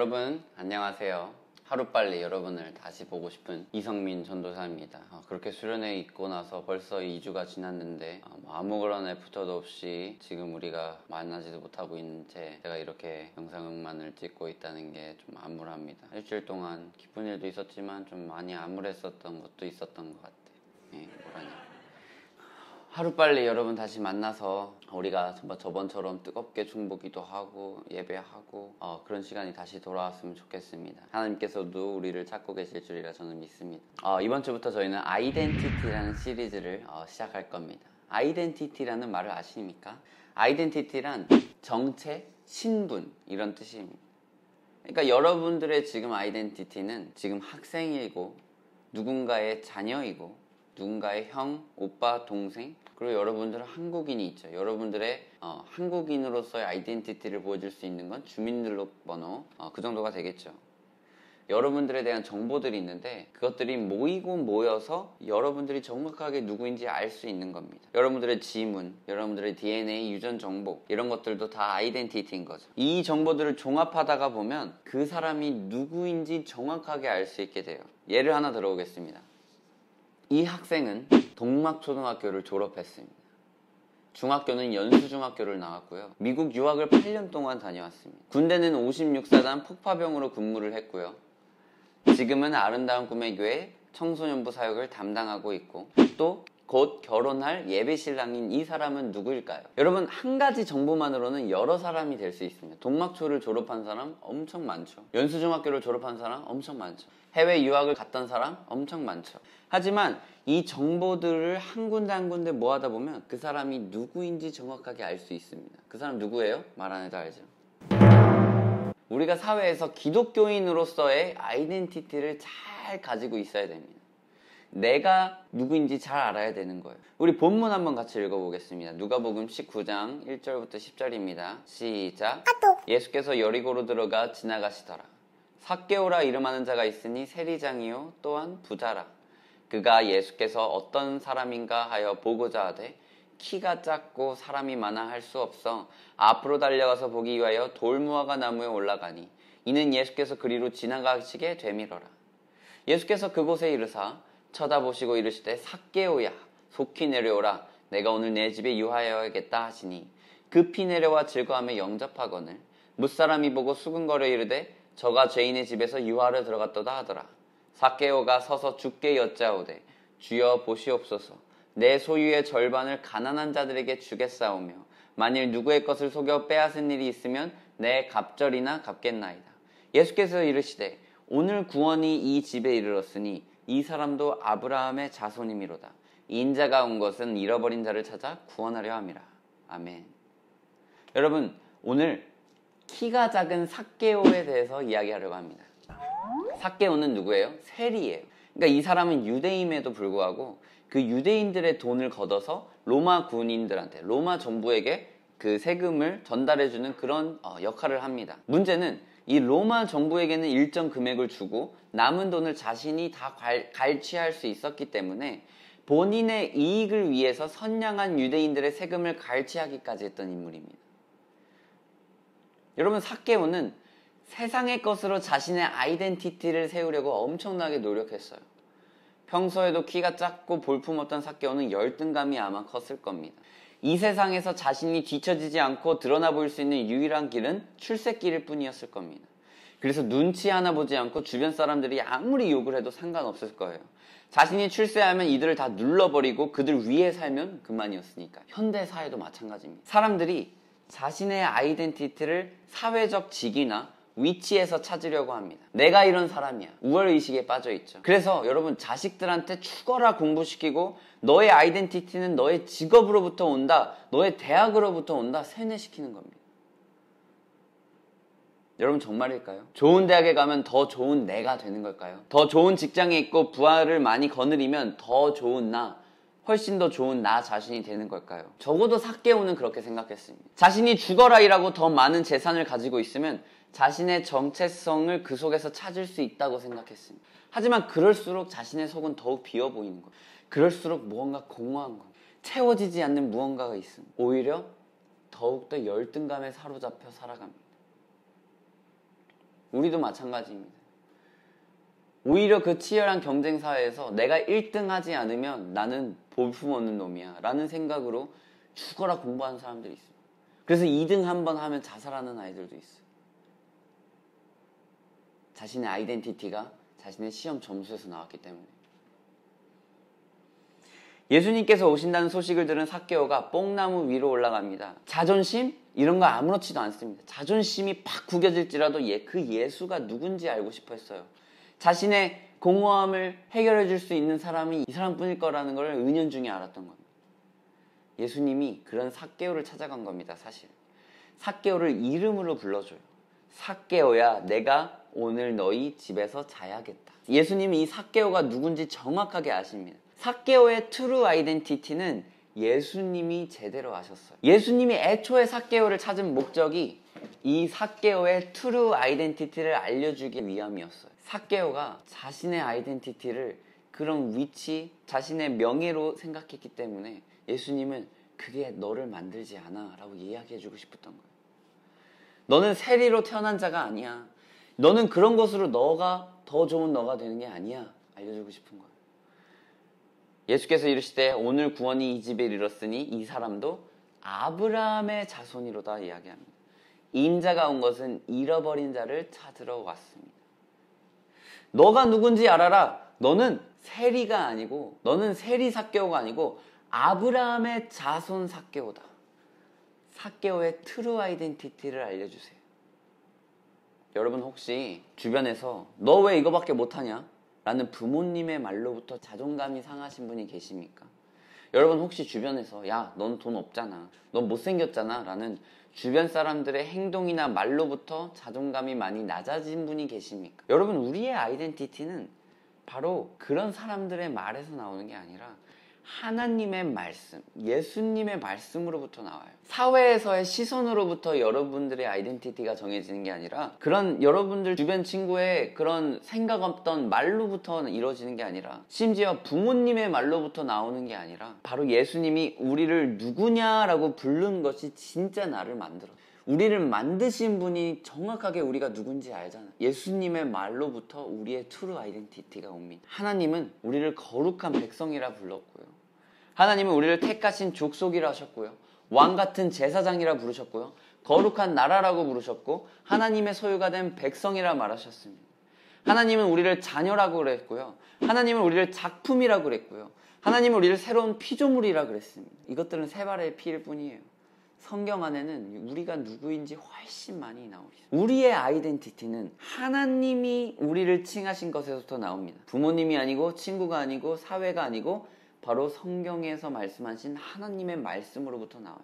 여러분 안녕하세요. 하루빨리 여러분을 다시 보고 싶은 이성민 전도사입니다. 그렇게 수련회 있고 나서 벌써 2주가 지났는데 아무런 애프터도 없이 지금 우리가 만나지도 못하고 있는 채 제가 이렇게 영상만을 찍고 있다는 게 좀 암울합니다. 일주일 동안 기쁜 일도 있었지만 좀 많이 암울했었던 것도 있었던 것 같아요. 뭐라냐. 하루빨리 여러분 다시 만나서 우리가 저번처럼 뜨겁게 중보기도 하고 예배하고 그런 시간이 다시 돌아왔으면 좋겠습니다. 하나님께서도 우리를 찾고 계실 줄이라 저는 믿습니다. 이번 주부터 저희는 아이덴티티라는 시리즈를 시작할 겁니다. 아이덴티티라는 말을 아십니까? 아이덴티티란 정체, 신분 이런 뜻입니다. 그러니까 여러분들의 지금 아이덴티티는 지금 학생이고 누군가의 자녀이고 누군가의 형, 오빠, 동생 그리고 여러분들은 한국인이 있죠. 여러분들의 한국인으로서의 아이덴티티를 보여줄 수 있는 건 주민등록번호 그 정도가 되겠죠. 여러분들에 대한 정보들이 있는데 그것들이 모이고 모여서 여러분들이 정확하게 누구인지 알 수 있는 겁니다. 여러분들의 지문, 여러분들의 DNA, 유전 정보 이런 것들도 다 아이덴티티인 거죠. 이 정보들을 종합하다가 보면 그 사람이 누구인지 정확하게 알 수 있게 돼요. 예를 하나 들어보겠습니다. 이 학생은 동막초등학교를 졸업했습니다. 중학교는 연수중학교를 나왔고요. 미국 유학을 8년 동안 다녀왔습니다. 군대는 56사단 폭파병으로 근무를 했고요. 지금은 아름다운 꿈의 교회 청소년부 사역을 담당하고 있고 또 곧 결혼할 예비신랑인 이 사람은 누구일까요? 여러분 한 가지 정보만으로는 여러 사람이 될 수 있습니다. 동막초를 졸업한 사람 엄청 많죠. 연수중학교를 졸업한 사람 엄청 많죠. 해외 유학을 갔던 사람 엄청 많죠. 하지만 이 정보들을 한 군데 한 군데 모아다 보면 그 사람이 누구인지 정확하게 알 수 있습니다. 그 사람 누구예요? 말 안 해도 알죠. 우리가 사회에서 기독교인으로서의 아이덴티티를 잘 가지고 있어야 됩니다. 내가 누구인지 잘 알아야 되는 거예요. 우리 본문 한번 같이 읽어보겠습니다. 누가복음 19장 1절부터 10절입니다. 시작. 예수께서 여리고로 들어가 지나가시더라. 삭개오라 이름하는 자가 있으니 세리장이요 또한 부자라. 그가 예수께서 어떤 사람인가 하여 보고자 하되 키가 작고 사람이 많아 할 수 없어 앞으로 달려가서 보기 위하여 돌무화과 나무에 올라가니 이는 예수께서 그리로 지나가시게 되밀어라. 예수께서 그곳에 이르사 쳐다보시고 이르시되 삭개오야 속히 내려오라. 내가 오늘 내 집에 유하여야겠다 하시니 급히 내려와 즐거움에 영접하거늘 무사람이 보고 수근거려 이르되 저가 죄인의 집에서 유하러 들어갔도다 하더라. 삭개오가 서서 주께 여짜오되 주여 보시옵소서. 내 소유의 절반을 가난한 자들에게 주겠사오며 만일 누구의 것을 속여 빼앗은 일이 있으면 내 갑절이나 갚겠나이다. 예수께서 이르시되 오늘 구원이 이 집에 이르렀으니 이 사람도 아브라함의 자손이미로다. 인자가 온 것은 잃어버린 자를 찾아 구원하려 함이라. 아멘. 여러분 오늘 키가 작은 삭개오에 대해서 이야기하려고 합니다. 삭개오는 누구예요? 세리예요. 그러니까 이 사람은 유대인임에도 불구하고 그 유대인들의 돈을 걷어서 로마 군인들한테 로마 정부에게 그 세금을 전달해주는 그런 역할을 합니다. 문제는 이 로마 정부에게는 일정 금액을 주고 남은 돈을 자신이 다 갈취할 수 있었기 때문에 본인의 이익을 위해서 선량한 유대인들의 세금을 갈취하기까지 했던 인물입니다. 여러분 삭개오는 세상의 것으로 자신의 아이덴티티를 세우려고 엄청나게 노력했어요. 평소에도 키가 작고 볼품없던 삭개오는 열등감이 아마 컸을 겁니다. 이 세상에서 자신이 뒤처지지 않고 드러나 보일 수 있는 유일한 길은 출세길일 뿐이었을 겁니다. 그래서 눈치 하나 보지 않고 주변 사람들이 아무리 욕을 해도 상관없을 거예요. 자신이 출세하면 이들을 다 눌러버리고 그들 위에 살면 그만이었으니까. 현대사회도 마찬가지입니다. 사람들이 자신의 아이덴티티를 사회적 직위나 위치에서 찾으려고 합니다. 내가 이런 사람이야. 우월의식에 빠져있죠. 그래서 여러분 자식들한테 죽어라 공부시키고 너의 아이덴티티는 너의 직업으로부터 온다. 너의 대학으로부터 온다. 세뇌시키는 겁니다. 여러분 정말일까요? 좋은 대학에 가면 더 좋은 내가 되는 걸까요? 더 좋은 직장에 있고 부하를 많이 거느리면 더 좋은 나, 훨씬 더 좋은 나 자신이 되는 걸까요? 적어도 삭개오는 그렇게 생각했습니다. 자신이 죽어라 일하고 더 많은 재산을 가지고 있으면 자신의 정체성을 그 속에서 찾을 수 있다고 생각했습니다. 하지만 그럴수록 자신의 속은 더욱 비어 보이는 거예요. 그럴수록 무언가 공허한 거예요. 채워지지 않는 무언가가 있습니다. 오히려 더욱더 열등감에 사로잡혀 살아갑니다. 우리도 마찬가지입니다. 오히려 그 치열한 경쟁 사회에서 내가 1등 하지 않으면 나는 볼품없는 놈이야 라는 생각으로 죽어라 공부하는 사람들이 있어요. 그래서 2등 한번 하면 자살하는 아이들도 있어요. 자신의 아이덴티티가 자신의 시험 점수에서 나왔기 때문에. 예수님께서 오신다는 소식을 들은 삭개오가 뽕나무 위로 올라갑니다. 자존심? 이런 거 아무렇지도 않습니다. 자존심이 팍 구겨질지라도 그 예수가 누군지 알고 싶어 했어요. 자신의 공허함을 해결해 줄 수 있는 사람이 이 사람뿐일 거라는 걸 은연중에 알았던 겁니다. 예수님이 그런 삭개오를 찾아간 겁니다. 사실 삭개오를 이름으로 불러줘요. 삭개오야, 내가 오늘 너희 집에서 자야겠다. 예수님이 이 삭개오가 누군지 정확하게 아십니다. 삭개오의 트루 아이덴티티는 예수님이 제대로 아셨어요. 예수님이 애초에 삭개오를 찾은 목적이 이 삭개오의 트루 아이덴티티를 알려주기 위함이었어요. 삭개오가 자신의 아이덴티티를 그런 위치, 자신의 명예로 생각했기 때문에 예수님은 그게 너를 만들지 않아 라고 이야기해주고 싶었던 거예요. 너는 세리로 태어난 자가 아니야. 너는 그런 것으로 너가 더 좋은 너가 되는 게 아니야. 알려주고 싶은 거예요. 예수께서 이르시되 오늘 구원이 이 집에 이르렀으니 이 사람도 아브라함의 자손이로다 이야기합니다. 인자가 온 것은 잃어버린 자를 찾으러 왔습니다. 너가 누군지 알아라. 너는 세리가 아니고, 너는 세리 삭개오가 아니고 아브라함의 자손 삭개오다. 삭개오의 트루 아이덴티티를 알려주세요. 여러분 혹시 주변에서 너 왜 이거밖에 못하냐? 라는 부모님의 말로부터 자존감이 상하신 분이 계십니까? 여러분 혹시 주변에서 야, 넌 돈 없잖아. 넌 못생겼잖아. 라는 주변 사람들의 행동이나 말로부터 자존감이 많이 낮아진 분이 계십니까? 여러분 우리의 아이덴티티는 바로 그런 사람들의 말에서 나오는 게 아니라 하나님의 말씀, 예수님의 말씀으로부터 나와요. 사회에서의 시선으로부터 여러분들의 아이덴티티가 정해지는 게 아니라 그런 여러분들 주변 친구의 그런 생각 없던 말로부터 이루어지는 게 아니라 심지어 부모님의 말로부터 나오는 게 아니라 바로 예수님이 우리를 누구냐라고 부른 것이 진짜 나를 만들었어요. 우리를 만드신 분이 정확하게 우리가 누군지 알잖아. 예수님의 말로부터 우리의 트루 아이덴티티가 옵니다. 하나님은 우리를 거룩한 백성이라 불렀고요. 하나님은 우리를 택하신 족속이라 하셨고요. 왕같은 제사장이라 부르셨고요. 거룩한 나라라고 부르셨고 하나님의 소유가 된 백성이라 말하셨습니다. 하나님은 우리를 자녀라고 그랬고요. 하나님은 우리를 작품이라고 그랬고요. 하나님은 우리를 새로운 피조물이라 그랬습니다. 이것들은 세 발의 피일 뿐이에요. 성경 안에는 우리가 누구인지 훨씬 많이 나오죠. 우리의 아이덴티티는 하나님이 우리를 칭하신 것에서부터 나옵니다. 부모님이 아니고 친구가 아니고 사회가 아니고 바로 성경에서 말씀하신 하나님의 말씀으로부터 나와요.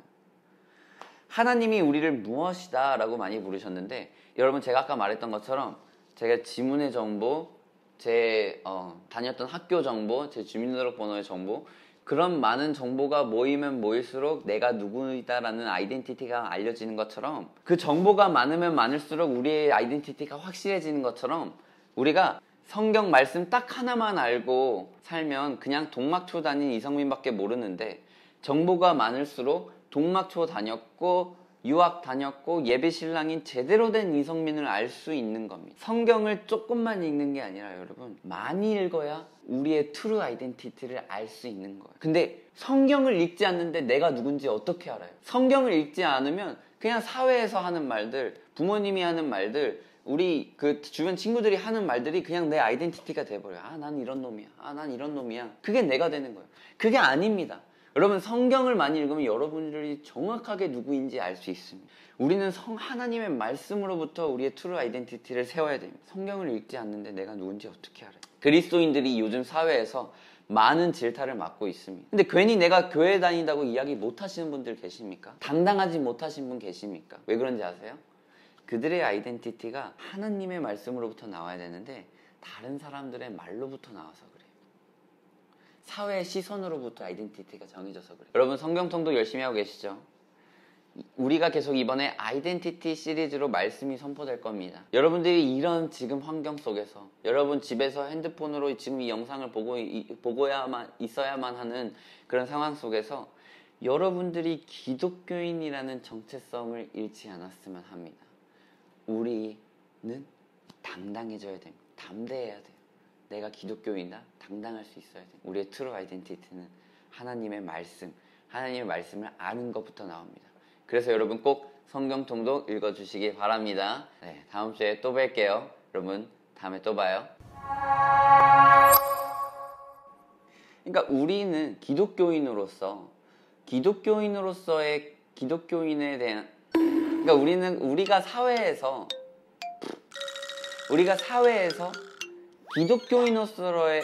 하나님이 우리를 무엇이다 라고 많이 부르셨는데 여러분 제가 아까 말했던 것처럼 제가 지문의 정보, 제 다녔던 학교 정보, 제 주민등록번호의 정보 그런 많은 정보가 모이면 모일수록 내가 누구이다라는 아이덴티티가 알려지는 것처럼 그 정보가 많으면 많을수록 우리의 아이덴티티가 확실해지는 것처럼 우리가 성경 말씀 딱 하나만 알고 살면 그냥 동막초 다닌 이성민밖에 모르는데 정보가 많을수록 동막초 다녔고 유학 다녔고 예배신랑인 제대로 된 이성민을 알 수 있는 겁니다. 성경을 조금만 읽는 게 아니라 여러분 많이 읽어야 우리의 트루 아이덴티티를 알 수 있는 거예요. 근데 성경을 읽지 않는데 내가 누군지 어떻게 알아요? 성경을 읽지 않으면 그냥 사회에서 하는 말들, 부모님이 하는 말들, 우리 그 주변 친구들이 하는 말들이 그냥 내 아이덴티티가 돼버려요. 아, 난 이런 놈이야. 아, 난 이런 놈이야. 그게 내가 되는 거예요. 그게 아닙니다. 여러분 성경을 많이 읽으면 여러분들이 정확하게 누구인지 알 수 있습니다. 우리는 하나님의 말씀으로부터 우리의 트루 아이덴티티를 세워야 됩니다. 성경을 읽지 않는데 내가 누군지 어떻게 알아요? 그리스도인들이 요즘 사회에서 많은 질타를 받고 있습니다. 근데 괜히 내가 교회 다닌다고 이야기 못 하시는 분들 계십니까? 당당하지 못하신 분 계십니까? 왜 그런지 아세요? 그들의 아이덴티티가 하나님의 말씀으로부터 나와야 되는데 다른 사람들의 말로부터 나와서 그래요. 사회의 시선으로부터 아이덴티티가 정해져서 그래요. 여러분 성경통독 열심히 하고 계시죠? 우리가 계속 이번에 아이덴티티 시리즈로 말씀이 선포될 겁니다. 여러분들이 이런 지금 환경 속에서 여러분 집에서 핸드폰으로 지금 이 영상을 보고야만 있어야만 하는 그런 상황 속에서 여러분들이 기독교인이라는 정체성을 잃지 않았으면 합니다. 우리는 당당해져야 됩니다. 담대해야 돼요. 내가 기독교인이다. 당당할 수 있어야 돼요. 우리의 트루 아이덴티티는 하나님의 말씀, 하나님의 말씀을 아는 것부터 나옵니다. 그래서 여러분 꼭 성경 통독 읽어주시기 바랍니다. 네, 다음 주에 또 뵐게요. 여러분 다음에 또 봐요. 그러니까 우리는 기독교인으로서의 기독교인에 대한, 그러니까 우리가 사회에서 기독교인으로서의